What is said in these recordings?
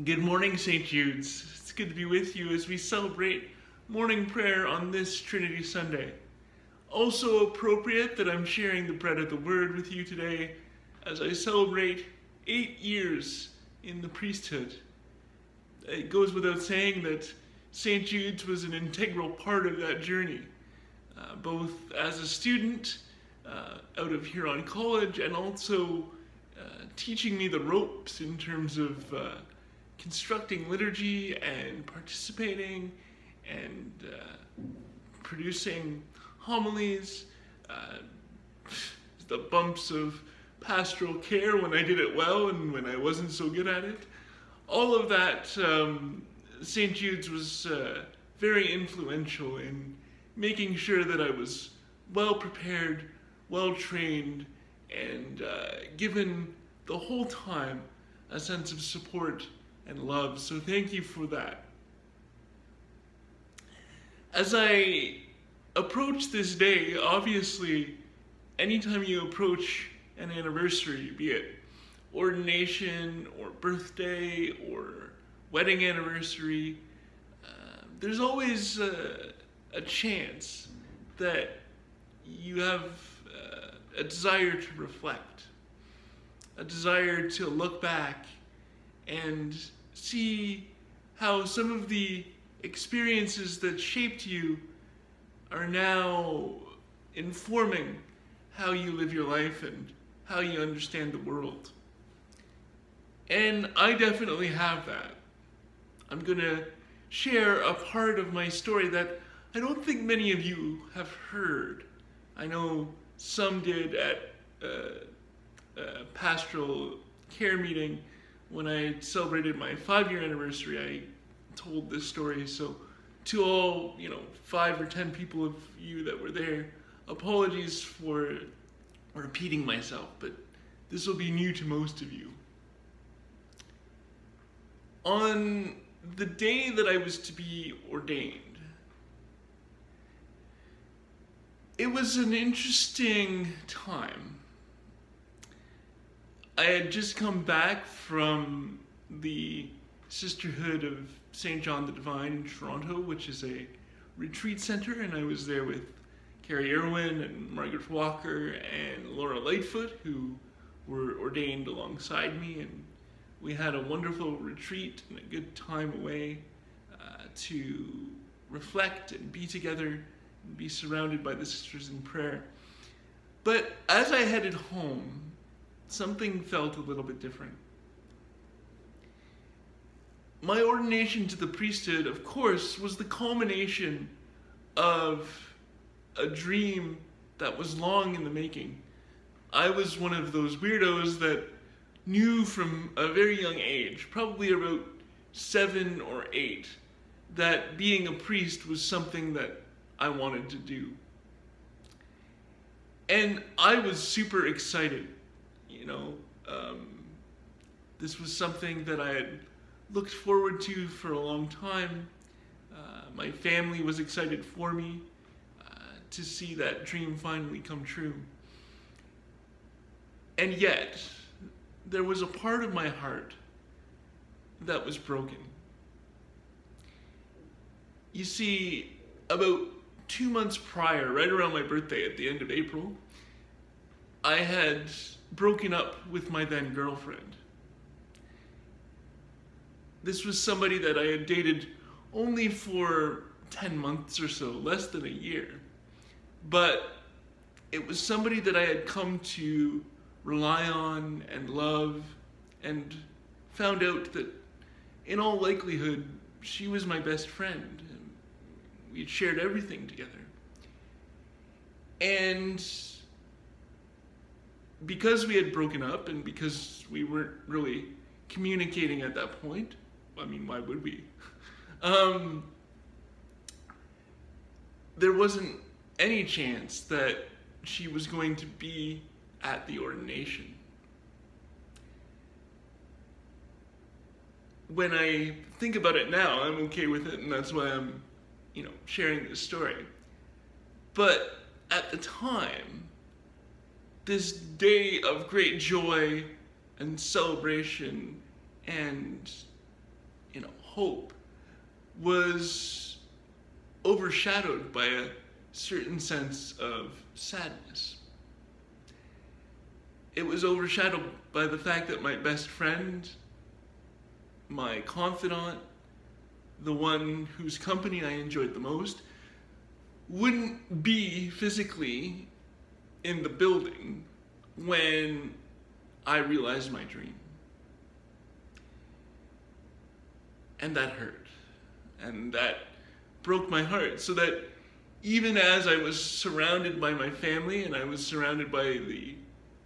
Good morning, St. Jude's. It's good to be with you as we celebrate morning prayer on this Trinity Sunday. Also appropriate that I'm sharing the bread of the Word with you today as I celebrate 8 years in the priesthood. It goes without saying that St. Jude's was an integral part of that journey, both as a student out of Huron College and also teaching me the ropes in terms of constructing liturgy and participating and producing homilies, the bumps of pastoral care when I did it well and when I wasn't so good at it. All of that, St. Jude's was very influential in making sure that I was well prepared, well trained, and given the whole time a sense of support and love. So thank you for that. As I approach this day, obviously, anytime you approach an anniversary, be it ordination or birthday or wedding anniversary, there's always a chance that you have a desire to reflect, a desire to look back and see how some of the experiences that shaped you are now informing how you live your life and how you understand the world. And I definitely have that. I'm going to share a part of my story that I don't think many of you have heard. I know some did at a pastoral care meeting when I celebrated my 5-year anniversary. I told this story, so to all 5 or 10 people of you that were there, apologies for repeating myself, but this will be new to most of you. On the day that I was to be ordained, it was an interesting time. I had just come back from the Sisterhood of St. John the Divine in Toronto, which is a retreat center, and I was there with Carrie Irwin and Margaret Walker and Laura Lightfoot, who were ordained alongside me, and we had a wonderful retreat and a good time away to reflect and be together and be surrounded by the sisters in prayer. But as I headed home, something felt a little bit different. My ordination to the priesthood, of course, was the culmination of a dream that was long in the making. I was one of those weirdos that knew from a very young age, probably about 7 or 8, that being a priest was something that I wanted to do. And I was super excited. This was something that I had looked forward to for a long time. My family was excited for me to see that dream finally come true. And yet, there was a part of my heart that was broken. You see, about 2 months prior, right around my birthday at the end of April, I had broken up with my then girlfriend. This was somebody that I had dated only for 10 months or so, less than a year. But it was somebody that I had come to rely on and love, and found out that in all likelihood, she was my best friend. We had shared everything together. And because we had broken up and because we weren't really communicating at that point, I mean, why would we? There wasn't any chance that she was going to be at the ordination. When I think about it now, I'm okay with it, and that's why I'm, sharing this story. But at the time, this day of great joy and celebration and hope was overshadowed by a certain sense of sadness. It was overshadowed by the fact that my best friend, my confidant, the one whose company I enjoyed the most, wouldn't be physically in the building when I realized my dream. And that hurt. And that broke my heart. So that even as I was surrounded by my family and I was surrounded by the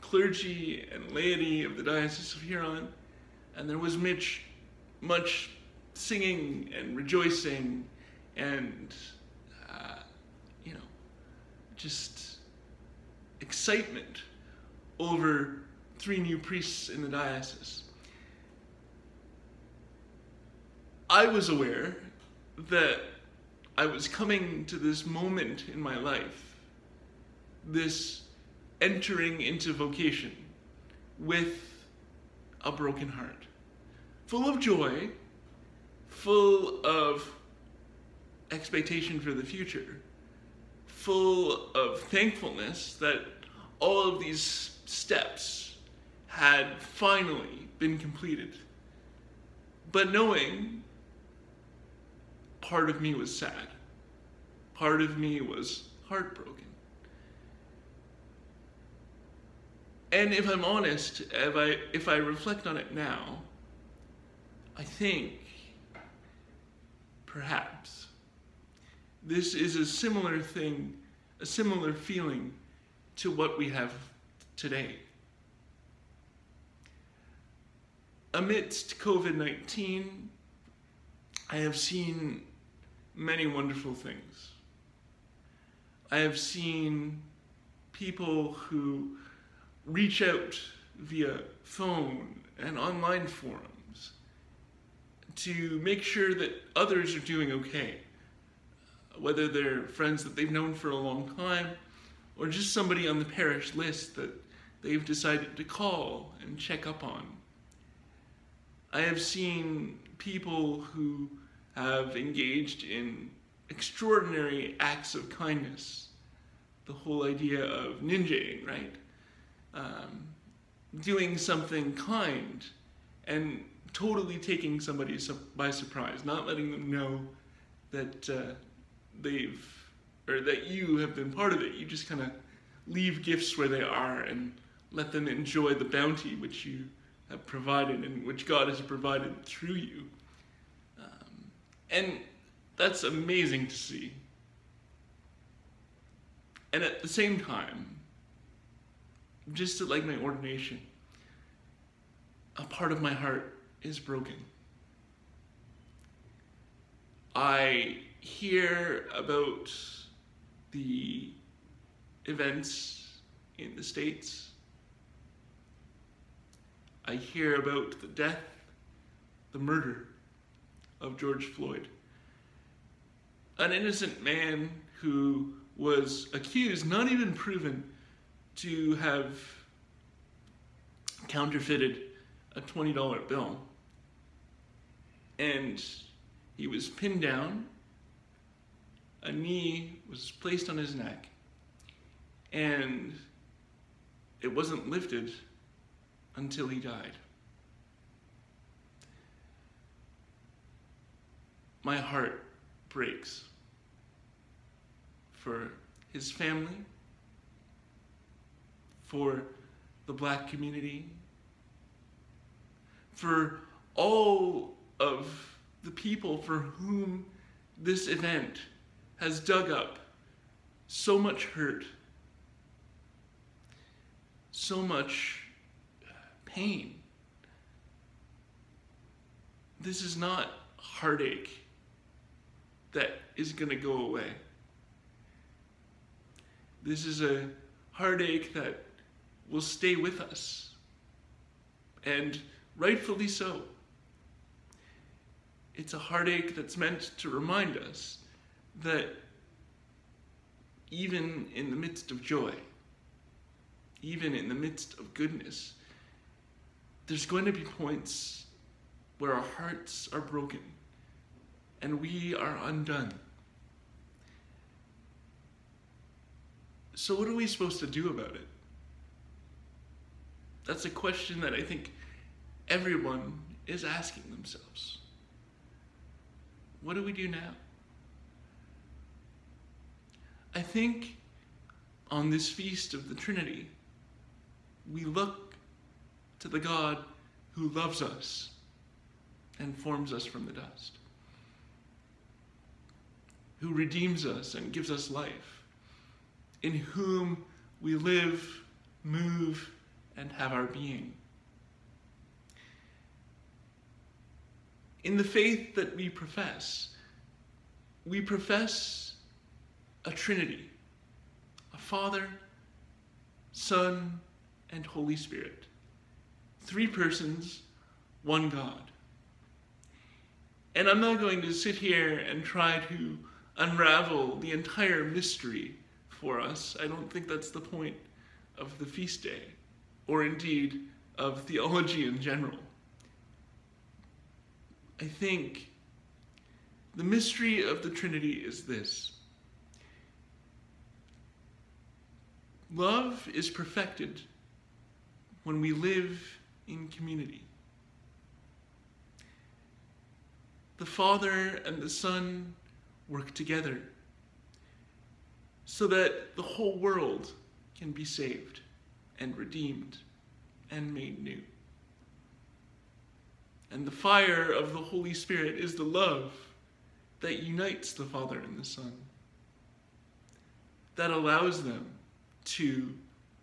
clergy and laity of the Diocese of Huron, and there was much singing and rejoicing and, just excitement over 3 new priests in the diocese. I was aware that I was coming to this moment in my life, this entering into vocation with a broken heart, full of joy, full of expectation for the future, full of thankfulness that all of these steps had finally been completed. But knowing part of me was sad, part of me was heartbroken. And if I'm honest, if I reflect on it now, I think perhaps this is a similar thing, a similar feeling to what we have today. Amidst COVID-19, I have seen many wonderful things. I have seen people who reach out via phone and online forums to make sure that others are doing okay, whether they're friends that they've known for a long time or just somebody on the parish list that they've decided to call and check up on. I have seen people who have engaged in extraordinary acts of kindness. The whole idea of ninjaing, right? Doing something kind and totally taking somebody by surprise, not letting them know that that you have been part of it. You just kind of leave gifts where they are and let them enjoy the bounty which you have provided and which God has provided through you. And that's amazing to see. And at the same time, just like my ordination, a part of my heart is broken. I hear about the events in the States. I hear about the death, the murder of George Floyd. An innocent man who was accused, not even proven, to have counterfeited a $20 bill. And he was pinned down, a knee was placed on his neck, and it wasn't lifted until he died. My heart breaks for his family, for the Black community, for all of the people for whom this event has dug up so much hurt, so much pain. This is not heartache that is going to go away. This is a heartache that will stay with us, and rightfully so. It's a heartache that's meant to remind us that even in the midst of joy, even in the midst of goodness, there's going to be points where our hearts are broken and we are undone. So what are we supposed to do about it? That's a question that I think everyone is asking themselves. What do we do now? I think on this feast of the Trinity, we look to the God who loves us and forms us from the dust, who redeems us and gives us life, in whom we live, move, and have our being. In the faith that we profess a Trinity, a Father, Son, and Holy Spirit. 3 persons, one God. And I'm not going to sit here and try to unravel the entire mystery for us. I don't think that's the point of the feast day, or indeed of theology in general. I think the mystery of the Trinity is this. Love is perfected when we live in community. The Father and the Son work together so that the whole world can be saved and redeemed and made new. And the fire of the Holy Spirit is the love that unites the Father and the Son, that allows them to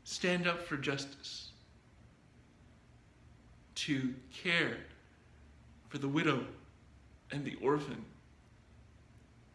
stand up for justice, to care for the widow and the orphan,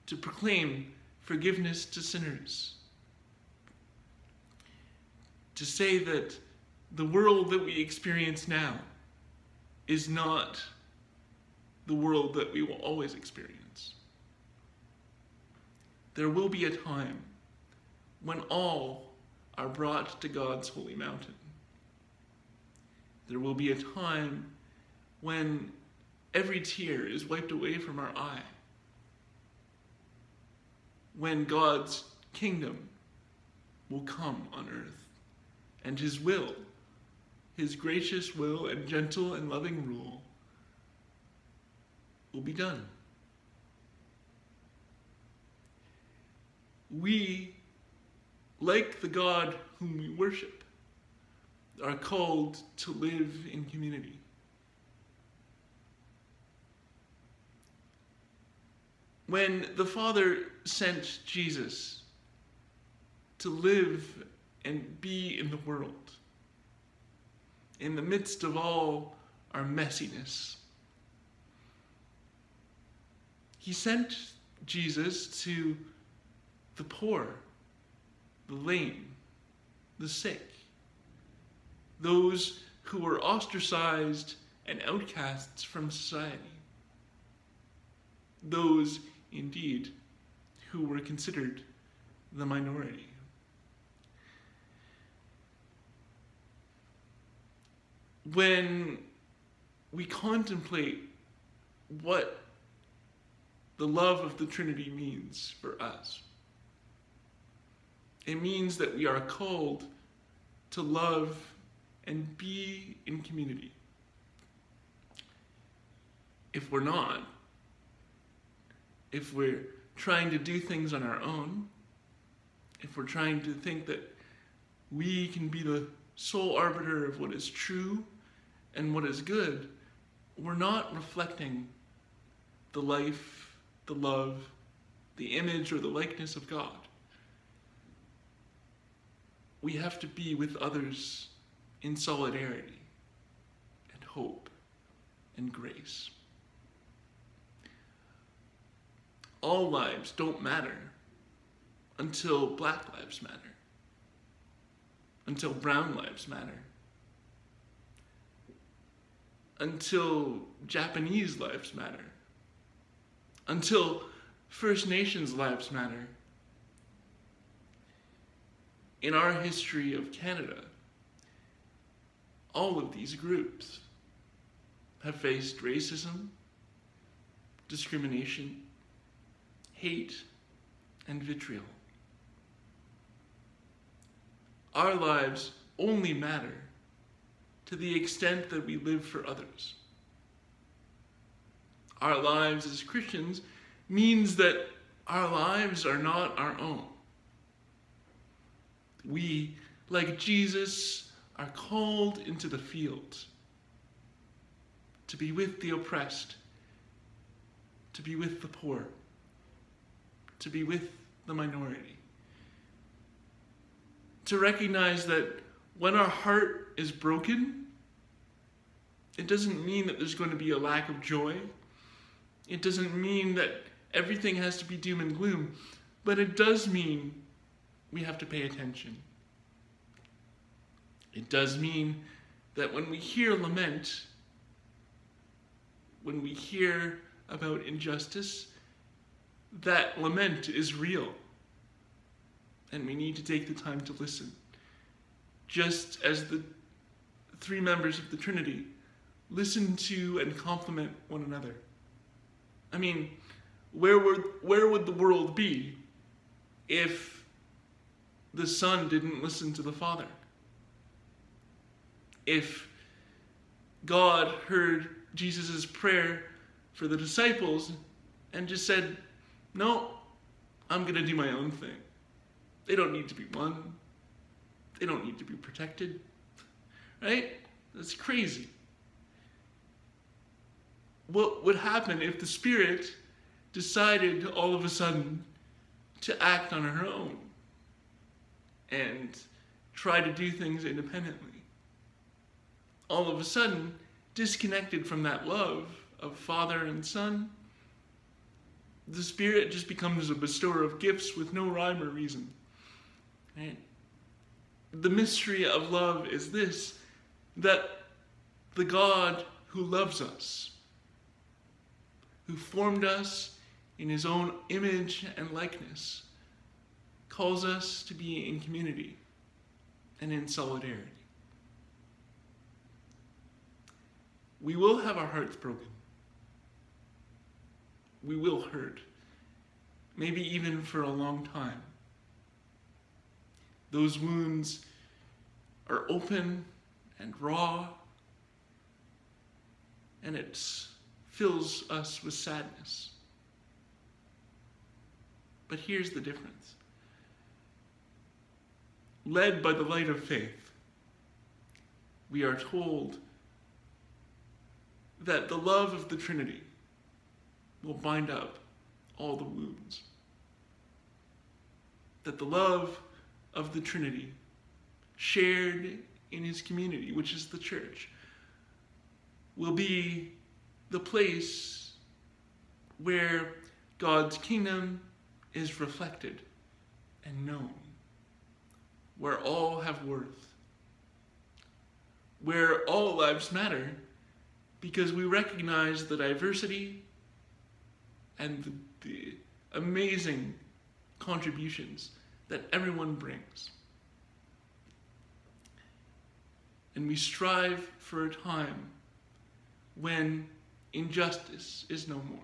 to proclaim forgiveness to sinners, to say that the world that we experience now is not the world that we will always experience. There will be a time when all are brought to God's holy mountain. There will be a time when every tear is wiped away from our eye, when God's kingdom will come on earth, and his will, his gracious will and gentle and loving rule, will be done. We, like the God whom we worship, are called to live in community. When the Father sent Jesus to live and be in the world, in the midst of all our messiness, he sent Jesus to the poor, the lame, the sick, those who were ostracized and outcasts from society, those, indeed, who were considered the minority. When we contemplate what the love of the Trinity means for us, it means that we are called to love and be in community. If we're not, if we're trying to do things on our own, if we're trying to think that we can be the sole arbiter of what is true and what is good, we're not reflecting the life, the love, the image, or the likeness of God. We have to be with others in solidarity and hope and grace. All lives don't matter until Black lives matter, until brown lives matter, until Japanese lives matter, until First Nations lives matter. In our history of Canada, all of these groups have faced racism, discrimination, hate, and vitriol. Our lives only matter to the extent that we live for others. Our lives as Christians means that our lives are not our own. We, like Jesus, are called into the field to be with the oppressed, to be with the poor, to be with the minority. To recognize that when our heart is broken, it doesn't mean that there's going to be a lack of joy. It doesn't mean that everything has to be doom and gloom, but it does mean we have to pay attention. It does mean that when we hear lament, when we hear about injustice, that lament is real. And we need to take the time to listen. Just as the three members of the Trinity listen to and compliment one another. I mean, where would the world be if the Son didn't listen to the Father? If God heard Jesus' prayer for the disciples and just said, no, I'm going to do my own thing. They don't need to be one. They don't need to be protected. Right? That's crazy. What would happen if the Spirit decided all of a sudden to act on her own and try to do things independently? All of a sudden, disconnected from that love of Father and Son, the Spirit just becomes a bestower of gifts with no rhyme or reason. Right? The mystery of love is this, that the God who loves us, who formed us in his own image and likeness, calls us to be in community and in solidarity. We will have our hearts broken. We will hurt, maybe even for a long time. Those wounds are open and raw, and it fills us with sadness. But here's the difference. Led by the light of faith, we are told that the love of the Trinity will bind up all the wounds. That the love of the Trinity, shared in his community, which is the church, will be the place where God's kingdom is reflected and known, where all have worth, where all lives matter, because we recognize the diversity and the amazing contributions that everyone brings. And we strive for a time when injustice is no more,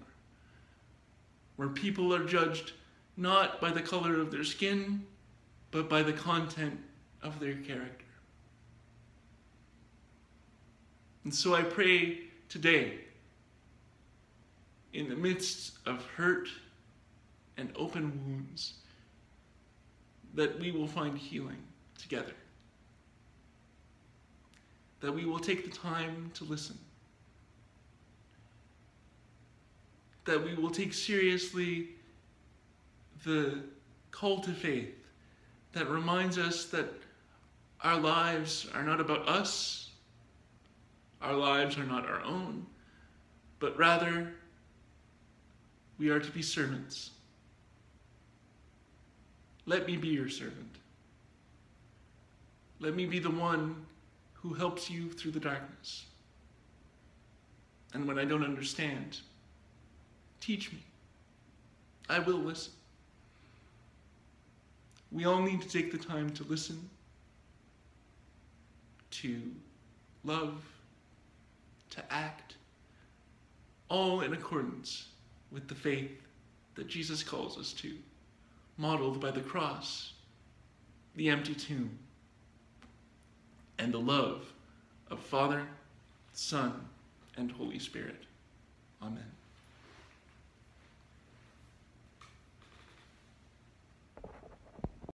where people are judged not by the color of their skin, but by the content of their character. And so I pray today, in the midst of hurt and open wounds, that we will find healing together. That we will take the time to listen. That we will take seriously the call to faith that reminds us that our lives are not about us, our lives are not our own, but rather we are to be servants. Let me be your servant. Let me be the one who helps you through the darkness. And when I don't understand, teach me. I will listen. We all need to take the time to listen, to love, to act, all in accordance with the faith that Jesus calls us to, modeled by the cross, the empty tomb, and the love of Father, Son, and Holy Spirit. Amen.